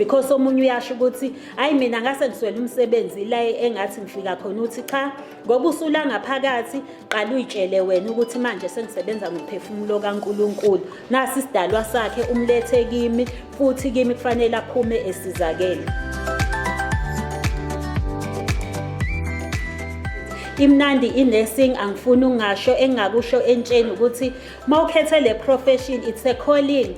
because omunye uyasho ukuthi hayi mina ngase ngiswele umsebenzi la engathi ngifika khona uthi cha ngoba usula ngaphakathi qala uyitshele wena ukuthi manje sengisebenza ngophefumulo kaNkuluNkulu nasi isidalwa sakhe umlethe kimi futhi kimi kufanele aphume esizakele. Imnandi i-nursing angifuni ungasho engakusho entsheni ukuthi mawukhethe le profession it's a calling.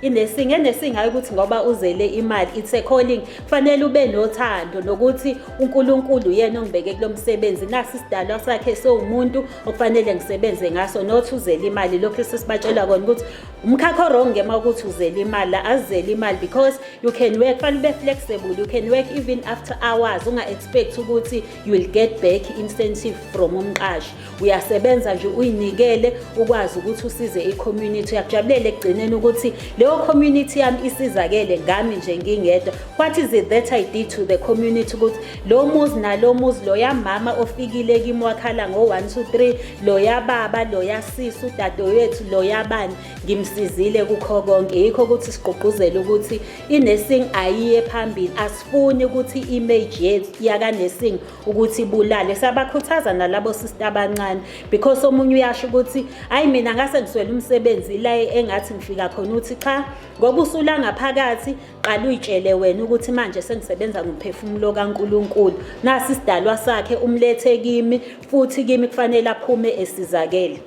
I-nursing hayi ukuthi ngoba uzele imali, it's a calling. Kufanele ube nothando nokuthi uNkulunkulu yena ongibeke kulo msebenzi nasi isidalwa sakhe umuntu okufanele ngisebenze ngaso not uzele imali. Lokho sesibatshela kona ukuthi umkhakha wrong ngema ukuthi uzele imali, azele imali because you can work, fanele be flexible, you can work even after hours. Unga expect ukuthi you will get back incentive from umqashi. Uyasebenza nje uyinikele ukwazi ukuthi usize i-community. Uyakujabulela ekugcineni ukuthi leyo community yami isizakele ngami nje ngingedwa. What is it that I did to the community ukuthi lo muzi nalo muzi lo yamama ofikile kimi wakhala ngo 1 2 3 lo yababa lo yasisi udadewethu lo yabani ngimsizile kukho konke. Yikho ukuthi sigqugquzele ukuthi i-nursing ayiye phambili. Asifuni ukuthi image yethu yaka nursing ukuthi ibulale. Sabakhuthaza nalabo sister abancane because omunye uyasho ukuthi hayi mina ngase ngiswele umsebenzi la engathi ngifika khona uthi cha ngoba usula ngaphakathi qala uyitshele wena ukuthi manje sengisebenza ngophefumulo kaNkuluNkulu nasi isidalwa sakhe umlethe kimi futhi kimi kufanele aphume esizakele.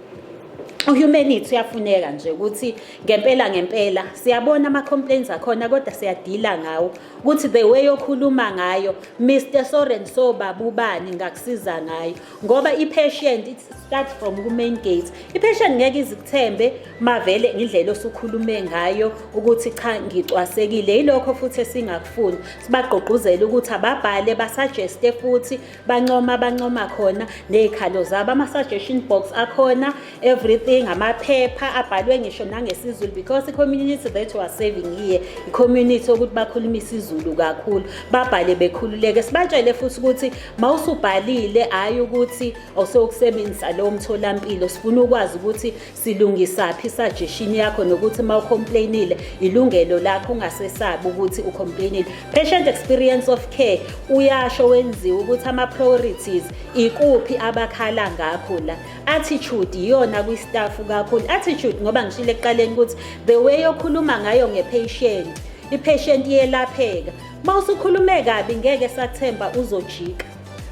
Uhumanity uyafuneka nje ukuthi ngempela siyabona ama complaints akhona kodwa siyadila ngawo ukuthi the way okhuluma ngayo Mr so and so babubani ngakusiza ngayo ngoba i-patient it start from ku main gate. I-patient ngeke izikuthembe mavele indlela osukhulume ngayo ukuthi cha ngicwasekile. Yilokho futhi esingakufuni sibagqugquzela ukuthi ababhale basuggeste futhi bancoma khona nezikhalo zabo. Ama suggestion box akhona everything amaphepha abhalwe ngisho nangesizulu because i-community that we are serving here i-community ukuthi bakhuluma isizulu kakhulu babhale bekhululeke. Sibatshele futhi ukuthi mawusubhalile hayi ukuthi awusokusebenzisa lo mtholampilo. Sifuna ukwazi ukuthi silungisaphi i-suggestion yakho nokuthi mawucomplainile ilungelo lakho ungasesabi ukuthi ucomplainile. Patient experience of care uyasho wenziwe ukuthi ama priorities ikuphi abakhala ngakho la. Attitude iyona kwi staff kakhulu. Attitude ngoba ngishile ekuqaleni ukuthi the way okhuluma ngayo ngepatient, i-patient iyelapheka. Mawusukhulume kabi ngeke sathemba uzojika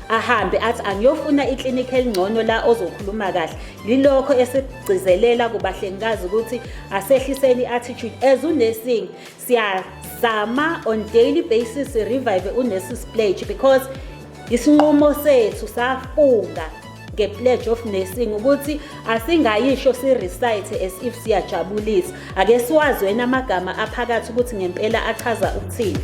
ahambe athi angiyofuna iclinic elingcono la ozokhuluma kahle. Yilokho esigcizelela kubahlengikazi ukuthi asehliseni i-attitude as unursing. Siyazama on daily basis revive unurses pledge because isinqumo sethu safunga nge-pledge of nursing ukuthi asingayisho si-recite as if siyajabulisa. Ake siwazi wena amagama aphakathi ukuthi ngempela achaza ukuthini.